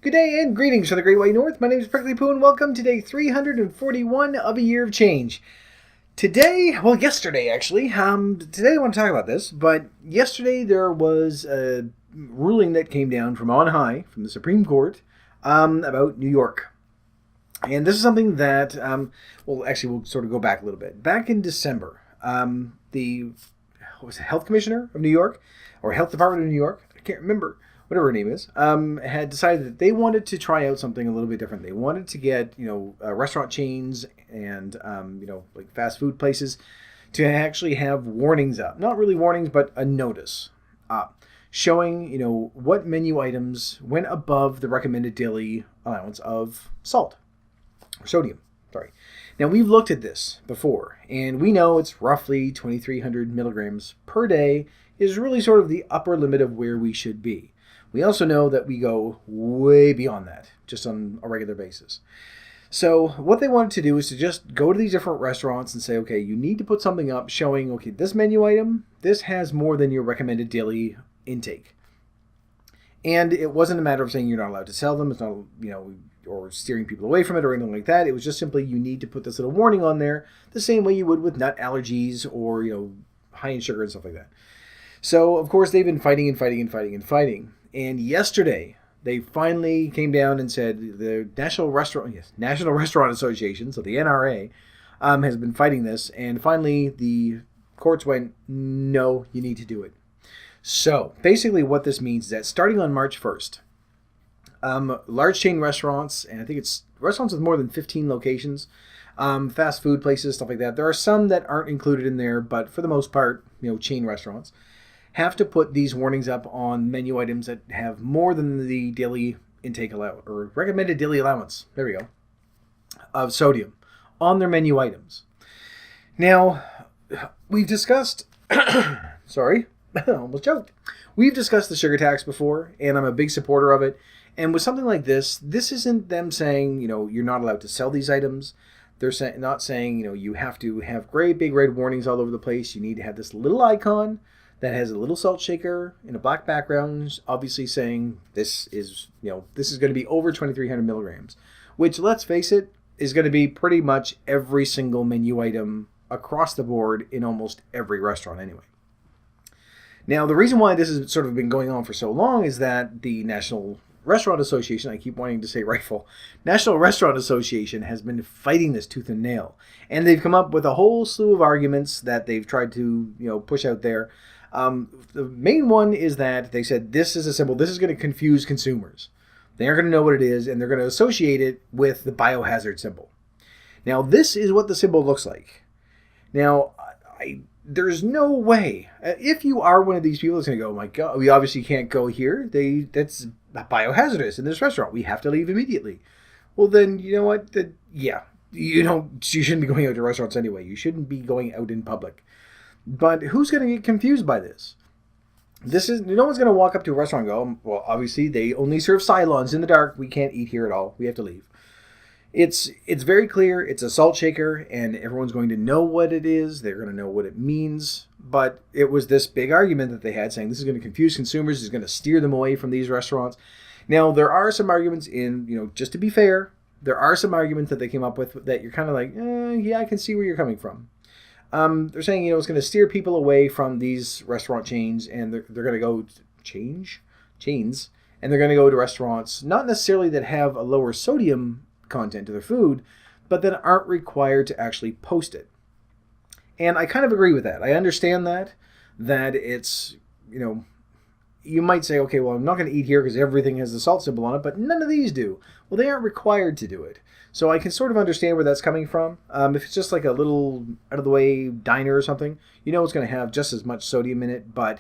Good day and greetings from the Great White North. My name is Prickly Poo and welcome to day 341 of a year of change. Yesterday actually, today I want to talk about this, but yesterday there was a ruling that came down from on high, from the Supreme Court, about New York. And this is something that, we'll sort of go back a little bit. Back in December, the Health Commissioner of New York, or Health Department of New York, I can't remember, whatever her name is, had decided that they wanted to try out something a little bit different. They wanted to get, restaurant chains and, like fast food places to actually have warnings up. Not really warnings, but a notice up showing, what menu items went above the recommended daily allowance of salt or sodium. Sorry. Now, we've looked at this before, and we know it's roughly 2,300 milligrams per day is really sort of the upper limit of where we should be. We also know that we go way beyond that, just on a regular basis. So what they wanted to do is to just go to these different restaurants and say, okay, you need to put something up showing, okay, this menu item, this has more than your recommended daily intake. And it wasn't a matter of saying you're not allowed to sell them. It's not, or steering people away from it or anything like that. It was just simply you need to put this little warning on there the same way you would with nut allergies or, high in sugar and stuff like that. So, of course, they've been fighting. And yesterday, they finally came down and said the National Restaurant Association, so the NRA, has been fighting this. And finally, the courts went, no, you need to do it. So basically what this means is that starting on March 1st, large chain restaurants, and I think it's restaurants with more than 15 locations, fast food places, stuff like that. There are some that aren't included in there, but for the most part, chain restaurants have to put these warnings up on menu items that have more than the daily intake or recommended daily allowance, there we go, of sodium on their menu items. Now, we've discussed, sorry, I almost choked. We've discussed the sugar tax before, and I'm a big supporter of it. And with something like this isn't them saying, you're not allowed to sell these items. They're not saying, you have to have great big red warnings all over the place. You need to have this little icon that has a little salt shaker in a black background, obviously saying this is going to be over 2,300 milligrams, which, let's face it, is going to be pretty much every single menu item across the board in almost every restaurant anyway. Now, the reason why this has sort of been going on for so long is that the National Restaurant Association, I keep wanting to say National Restaurant Association has been fighting this tooth and nail. And they've come up with a whole slew of arguments that they've tried to, push out there. The main one is that they said this is a symbol. This is going to confuse consumers. They aren't going to know what it is, and they're going to associate it with the biohazard symbol. Now, this is what the symbol looks like. Now, there's no way. If you are one of these people that's going to go, oh my God, we obviously can't go here. That's biohazardous in this restaurant. We have to leave immediately. Well, then, you know what? You shouldn't be going out to restaurants anyway. You shouldn't be going out in public. But who's going to get confused by this? No one's going to walk up to a restaurant and go, well, obviously they only serve Cylons in the dark. We can't eat here at all. We have to leave. It's very clear. It's a salt shaker, and everyone's going to know what it is. They're going to know what it means. But it was this big argument that they had saying this is going to confuse consumers. This is going to steer them away from these restaurants. Now, there are some arguments just to be fair, there are some arguments that they came up with that you're kind of like, yeah, I can see where you're coming from. They're saying, it's going to steer people away from these restaurant chains, and they're going to go chains, and they're going to go to restaurants, not necessarily that have a lower sodium content to their food, but that aren't required to actually post it. And I kind of agree with that. I understand that it's, you might say, okay, well, I'm not going to eat here because everything has the salt symbol on it, but none of these do. Well, they aren't required to do it. So I can sort of understand where that's coming from. If it's just like a little out-of-the-way diner or something, it's going to have just as much sodium in it, but,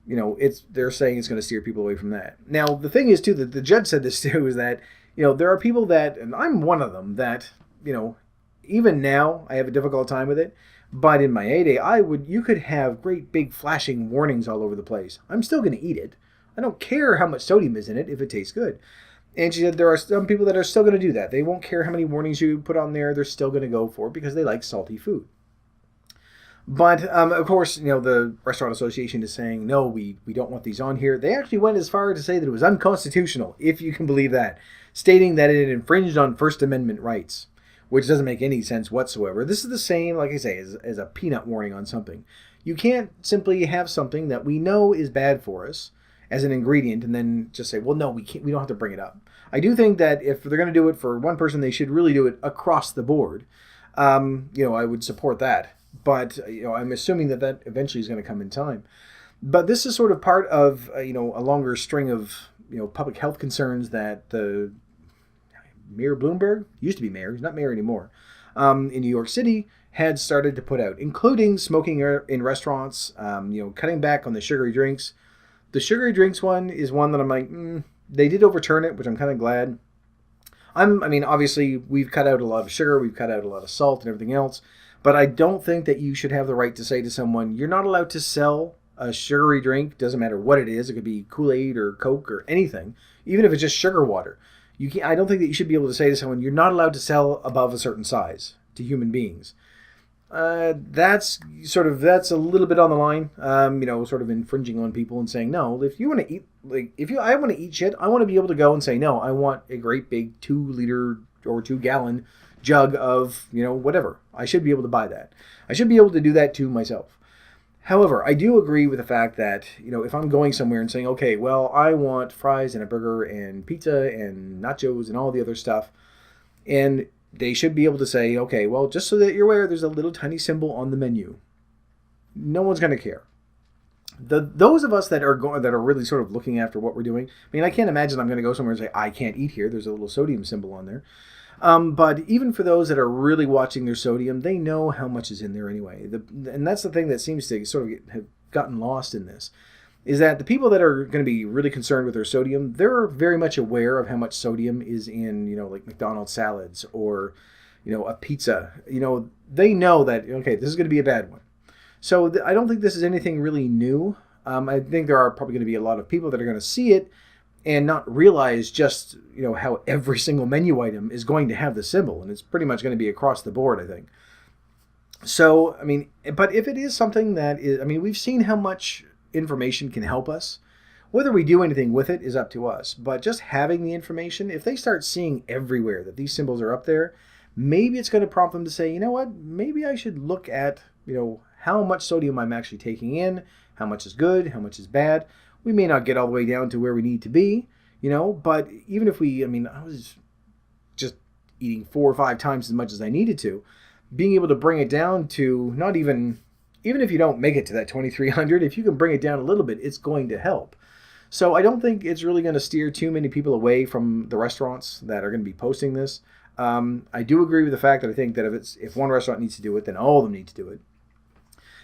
they're saying it's going to steer people away from that. Now, the thing is, too, that the judge said this, too, is that, there are people that, and I'm one of them, that, even now I have a difficult time with it, but in my heyday, you could have great big flashing warnings all over the place. I'm still going to eat it. I don't care how much sodium is in it if it tastes good. And she said there are some people that are still going to do that. They won't care how many warnings you put on there. They're still going to go for it because they like salty food. But of course, the Restaurant Association is saying, no, we don't want these on here. They actually went as far to say that it was unconstitutional, if you can believe that, stating that it infringed on First Amendment rights, which doesn't make any sense whatsoever. This is the same, like I say, as a peanut warning on something. You can't simply have something that we know is bad for us as an ingredient and then just say, well, no, we don't have to bring it up. I do think that if they're going to do it for one person, they should really do it across the board. I would support that. But I'm assuming that eventually is going to come in time. But this is sort of part of a longer string of public health concerns that the Mayor Bloomberg, used to be mayor, he's not mayor anymore, in New York City had started to put out, including smoking in restaurants, cutting back on the sugary drinks. The sugary drinks one is one that I'm like, they did overturn it, which I'm kind of glad. Obviously we've cut out a lot of sugar, we've cut out a lot of salt and everything else. But I don't think that you should have the right to say to someone, you're not allowed to sell a sugary drink. Doesn't matter what it is. It could be Kool-Aid or Coke or anything, even if it's just sugar water. I don't think that you should be able to say to someone, you're not allowed to sell above a certain size to human beings. That's a little bit on the line, sort of infringing on people and saying, no, if you want to eat, I want to eat shit, I want to be able to go and say, no, I want a great big 2-liter or 2-gallon jug of, whatever. I should be able to buy that. I should be able to do that to myself. However, I do agree with the fact that, if I'm going somewhere and saying, okay, well, I want fries and a burger and pizza and nachos and all the other stuff, and they should be able to say, okay, well, just so that you're aware, there's a little tiny symbol on the menu. No one's going to care. Those of us that are really sort of looking after what we're doing, I can't imagine I'm going to go somewhere and say, I can't eat here. There's a little sodium symbol on there. But even for those that are really watching their sodium, they know how much is in there anyway. And that's the thing that seems to sort of have gotten lost in this, is that the people that are going to be really concerned with their sodium, they're very much aware of how much sodium is in, like McDonald's salads or, a pizza. They know that, okay, this is going to be a bad one. So I don't think this is anything really new. I think there are probably going to be a lot of people that are going to see it and not realize just, how every single menu item is going to have the symbol. And it's pretty much going to be across the board, I think. So, but if it is something that is, we've seen how much information can help us. Whether we do anything with it is up to us. But just having the information, if they start seeing everywhere that these symbols are up there, maybe it's going to prompt them to say, you know what, maybe I should look at, how much sodium I'm actually taking in, how much is good, how much is bad. We may not get all the way down to where we need to be, but even if I was just eating 4 or 5 times as much as I needed to, being able to bring it down to not even if you don't make it to that 2,300, if you can bring it down a little bit, it's going to help. So I don't think it's really going to steer too many people away from the restaurants that are going to be posting this. I do agree with the fact that I think that if one restaurant needs to do it, then all of them need to do it.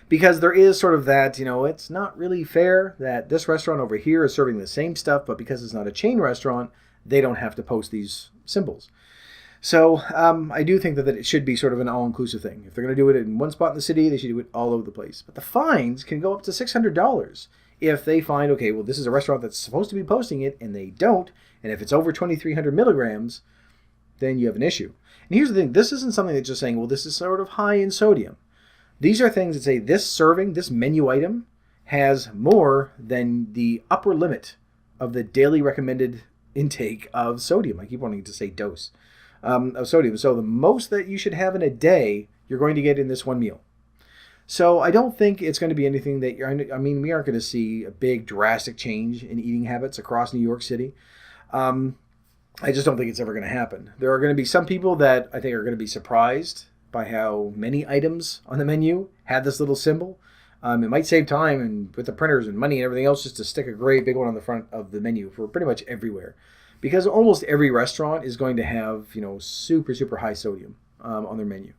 Because there is sort of that, it's not really fair that this restaurant over here is serving the same stuff, but because it's not a chain restaurant, they don't have to post these symbols. So I do think that it should be sort of an all-inclusive thing. If they're going to do it in one spot in the city, they should do it all over the place. But the fines can go up to $600 if they find, okay, well, this is a restaurant that's supposed to be posting it, and they don't. And if it's over 2,300 milligrams, then you have an issue. And here's the thing. This isn't something that's just saying, well, this is sort of high in sodium. These are things that say this serving, this menu item, has more than the upper limit of the daily recommended intake of sodium. I keep wanting to say dose of sodium. So the most that you should have in a day, you're going to get in this one meal. So I don't think it's going to be anything that we aren't going to see a big drastic change in eating habits across New York City. I just don't think it's ever going to happen. There are going to be some people that I think are going to be surprised by how many items on the menu had this little symbol. It might save time and with the printers and money and everything else just to stick a great big one on the front of the menu for pretty much everywhere. Because almost every restaurant is going to have, super, super high sodium on their menu.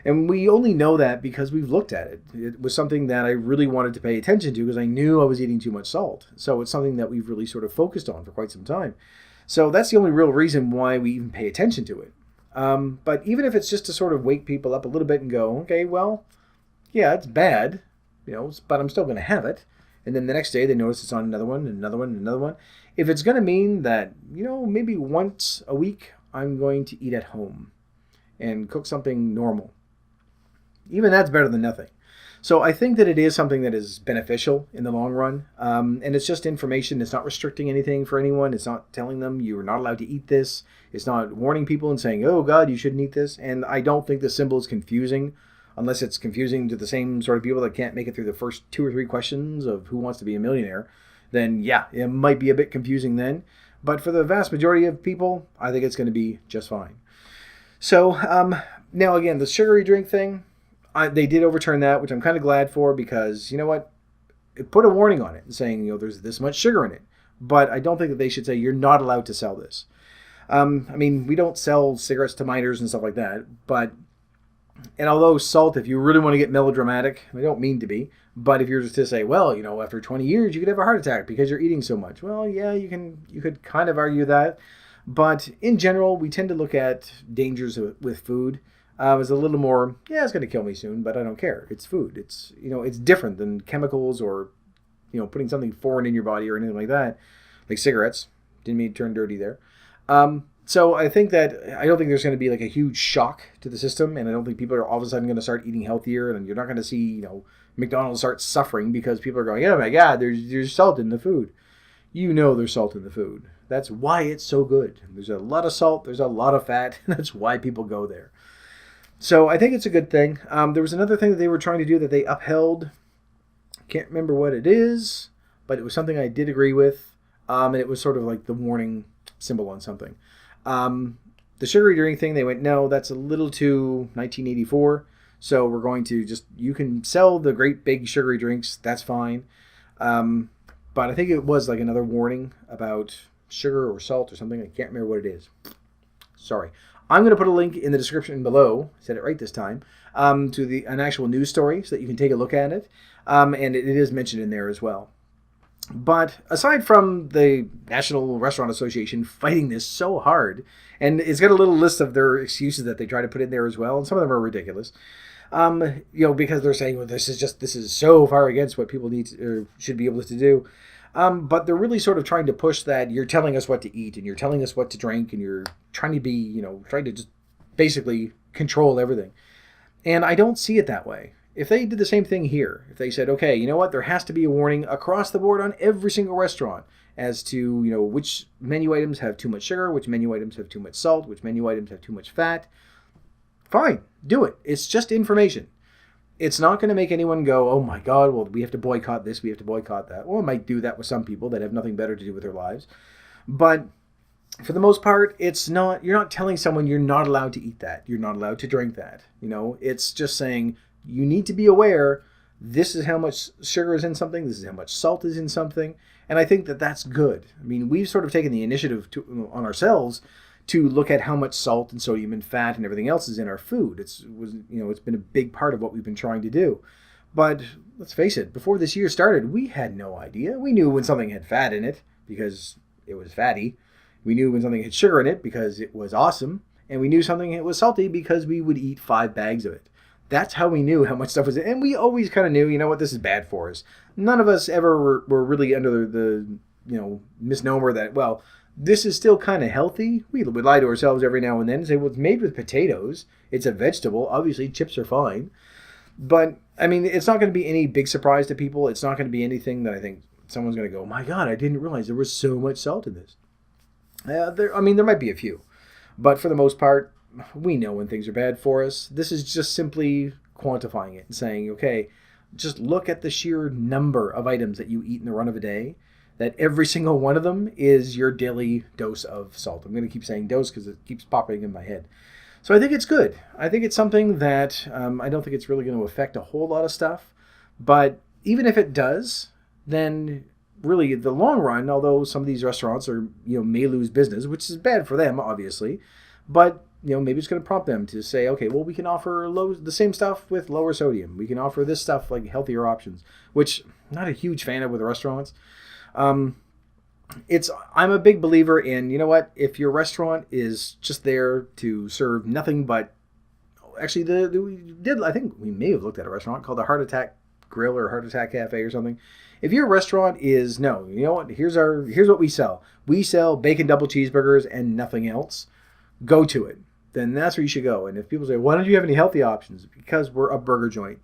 And we only know that because we've looked at it. It was something that I really wanted to pay attention to because I knew I was eating too much salt. So it's something that we've really sort of focused on for quite some time. So that's the only real reason why we even pay attention to it. But even if it's just to sort of wake people up a little bit and go, okay, well, yeah, it's bad, but I'm still going to have it. And then the next day they notice it's on another one, and another one, and another one. If it's going to mean that, maybe once a week I'm going to eat at home and cook something normal, even that's better than nothing. So I think that it is something that is beneficial in the long run. And it's just information. It's not restricting anything for anyone. It's not telling them you're not allowed to eat this. It's not warning people and saying, oh, God, you shouldn't eat this. And I don't think the symbol is confusing, unless it's confusing to the same sort of people that can't make it through the first 2 or 3 questions of Who Wants to Be a Millionaire. Then, yeah, it might be a bit confusing then. But for the vast majority of people, I think it's going to be just fine. So, now again, the sugary drink thing, they did overturn that, which I'm kind of glad for, because, you know what? It put a warning on it saying, there's this much sugar in it. But I don't think that they should say you're not allowed to sell this. I mean, we don't sell cigarettes to minors and stuff like that. And although salt, if you really want to get melodramatic, I don't mean to be, but if you're just to say, well, after 20 years, you could have a heart attack because you're eating so much. Well, yeah, you could kind of argue that. But in general, we tend to look at dangers with food as a little more, yeah, it's going to kill me soon, but I don't care. It's food. It's, it's different than chemicals or, putting something foreign in your body or anything like that, like cigarettes. Didn't mean to turn dirty there. So I don't think there's going to be like a huge shock to the system, and I don't think people are all of a sudden going to start eating healthier, and you're not going to see, McDonald's start suffering because people are going, oh my God, there's salt in the food. There's salt in the food. That's why it's so good. There's a lot of salt. There's a lot of fat. That's why people go there. So I think it's a good thing. There was another thing that they were trying to do that they upheld. Can't remember what it is, but it was something I did agree with. And it was sort of like the warning symbol on something. The sugary drink thing, they went, no, that's a little too 1984. So we're going to you can sell the great big sugary drinks. That's fine. But I think it was like another warning about sugar or salt or something. I can't remember what it is. Sorry. I'm going to put a link in the description below, said it right this time, to an actual news story so that you can take a look at it. And it is mentioned in there as well. But aside from the National Restaurant Association fighting this so hard, and it's got a little list of their excuses that they try to put in there as well, and some of them are ridiculous, because they're saying, well, this is so far against what people need to, or should be able to do. But they're really sort of trying to push that you're telling us what to eat and you're telling us what to drink and you're trying to be, trying to just basically control everything. And I don't see it that way. If they did the same thing here, if they said, okay, you know what, there has to be a warning across the board on every single restaurant as to, which menu items have too much sugar, which menu items have too much salt, which menu items have too much fat, fine, do it. It's just information. It's not going to make anyone go, oh my God, well, we have to boycott this, we have to boycott that. Well, it might do that with some people that have nothing better to do with their lives. But for the most part, you're not telling someone you're not allowed to eat that. You're not allowed to drink that. It's just saying you need to be aware this is how much sugar is in something, this is how much salt is in something. And I think that that's good. I mean, we've sort of taken the initiative on ourselves to look at how much salt and sodium and fat and everything else is in our food. It's been a big part of what we've been trying to do. But let's face it, before this year started, we had no idea. We knew when something had fat in it because it was fatty. We knew when something had sugar in it because it was awesome. And we knew something it was salty because we would eat 5 bags of it. That's how we knew how much stuff was in it. And we always kind of knew, this is bad for us. None of us ever were really under the misnomer that, well, this is still kind of healthy. We would lie to ourselves every now and then and say, well, it's made with potatoes. It's a vegetable. Obviously, chips are fine. But, I mean, it's not going to be any big surprise to people. It's not going to be anything that I think someone's going to go, my God, I didn't realize there was so much salt in this. There might be a few. But for the most part, we know when things are bad for us. This is just simply quantifying it and saying, okay, just look at the sheer number of items that you eat in the run of a day, that every single one of them is your daily dose of salt. I'm going to keep saying dose because it keeps popping in my head. So I think it's good. I think it's something that I don't think it's really going to affect a whole lot of stuff. But even if it does, then really the long run, although some of these restaurants may lose business, which is bad for them, obviously, but maybe it's going to prompt them to say, okay, well, we can offer the same stuff with lower sodium. We can offer this stuff like healthier options, which I'm not a huge fan of with restaurants. I'm a big believer in, if your restaurant is just there to serve nothing but, actually, I think we may have looked at a restaurant called the Heart Attack Grill or Heart Attack Cafe or something. If your restaurant is, no, you know what, here's what we sell. We sell bacon double cheeseburgers and nothing else. Go to it. Then that's where you should go. And if people say, why don't you have any healthy options? Because we're a burger joint.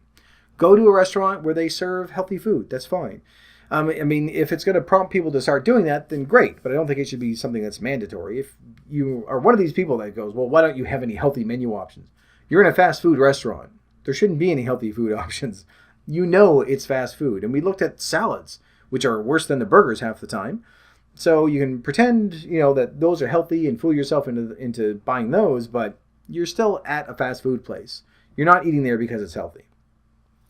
Go to a restaurant where they serve healthy food. That's fine. I mean, if it's going to prompt people to start doing that, then great. But I don't think it should be something that's mandatory. If you are one of these people that goes, well, why don't you have any healthy menu options? You're in a fast food restaurant. There shouldn't be any healthy food options. You know it's fast food. And we looked at salads, which are worse than the burgers half the time. So you can pretend, that those are healthy and fool yourself into buying those, but you're still at a fast food place. You're not eating there because it's healthy.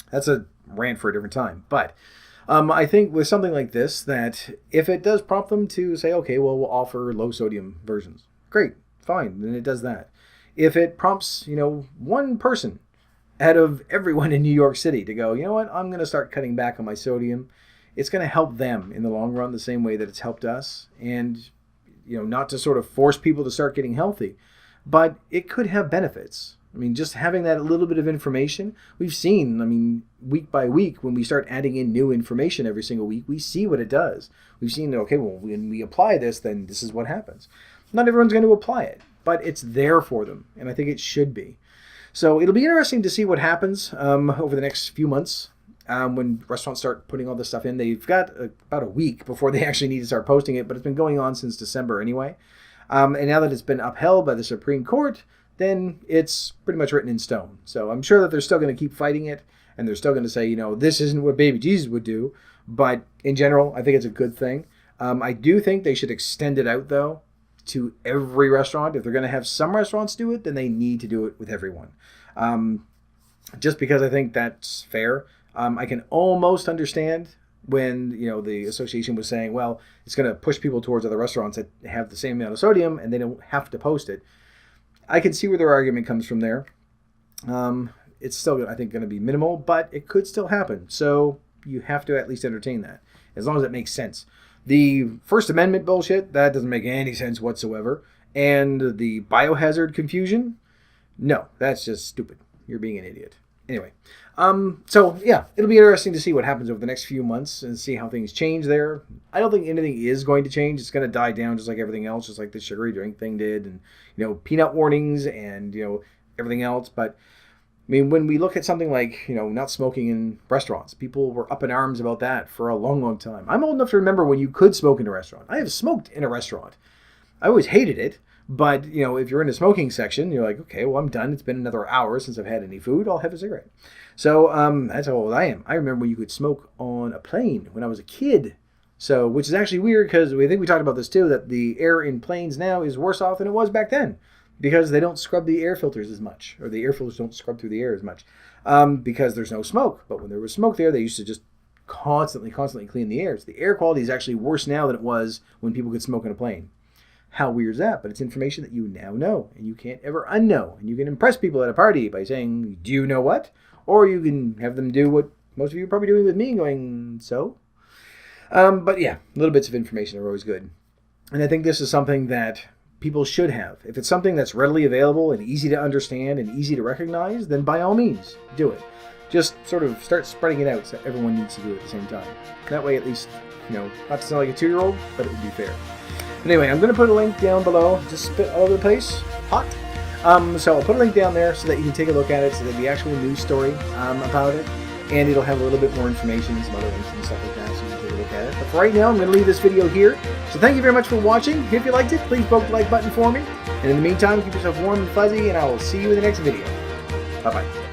That's a rant for a different time. But I think with something like this, that if it does prompt them to say, okay, well, we'll offer low sodium versions. Great, fine, then it does that. If it prompts, one person out of everyone in New York City to go, you know what, I'm going to start cutting back on my sodium. It's going to help them in the long run the same way that it's helped us. And, not to sort of force people to start getting healthy, but it could have benefits. I mean, just having that little bit of information, we've seen, week by week, when we start adding in new information every single week, we see what it does. We've seen, okay, well, when we apply this, then this is what happens. Not everyone's going to apply it, but it's there for them, and I think it should be. So it'll be interesting to see what happens over the next few months when restaurants start putting all this stuff in. They've got about a week before they actually need to start posting it, but it's been going on since December anyway. And now that it's been upheld by the Supreme Court, then it's pretty much written in stone. So I'm sure that they're still going to keep fighting it, and they're still going to say, this isn't what baby Jesus would do. But in general, I think it's a good thing. I do think they should extend it out, though, to every restaurant. If they're going to have some restaurants do it, then they need to do it with everyone. Just because I think that's fair. I can almost understand when, the association was saying, well, it's going to push people towards other restaurants that have the same amount of sodium and they don't have to post it. I can see where their argument comes from there. It's still, I think, going to be minimal, but it could still happen. So you have to at least entertain that, as long as it makes sense. The First Amendment bullshit, that doesn't make any sense whatsoever. And the biohazard confusion, no, that's just stupid. You're being an idiot. Anyway, so yeah, it'll be interesting to see what happens over the next few months and see how things change there. I don't think anything is going to change. It's going to die down just like everything else, just like the sugary drink thing did, and peanut warnings and everything else. But when we look at something like not smoking in restaurants, people were up in arms about that for a long, long time. I'm old enough to remember when you could smoke in a restaurant. I have smoked in a restaurant. I always hated it. But, if you're in a smoking section, you're like, okay, well, I'm done. It's been another hour since I've had any food. I'll have a cigarette. So that's how old I am. I remember when you could smoke on a plane when I was a kid. So, which is actually weird because I think we talked about this too, that the air in planes now is worse off than it was back then because they don't scrub the air filters as much, or the air filters don't scrub through the air as much because there's no smoke. But when there was smoke there, they used to just constantly clean the air. So the air quality is actually worse now than it was when people could smoke on a plane. How weird is that? But it's information that you now know, and you can't ever unknow. And you can impress people at a party by saying, do you know what? Or you can have them do what most of you are probably doing with me, going, so? But yeah, little bits of information are always good. And I think this is something that people should have. If it's something that's readily available and easy to understand and easy to recognize, then by all means, do it. Just sort of start spreading it out so everyone needs to do it at the same time. That way, at least, not to sound like a 2-year-old, but it would be fair. But anyway, I'm going to put a link down below. Just spit all over the place. Hot. So I'll put a link down there so that you can take a look at it, so that the actual news story about it. And it'll have a little bit more information, some other links and stuff like that, so you can take a look at it. But for right now, I'm going to leave this video here. So thank you very much for watching. If you liked it, please poke the like button for me. And in the meantime, keep yourself warm and fuzzy, and I will see you in the next video. Bye-bye.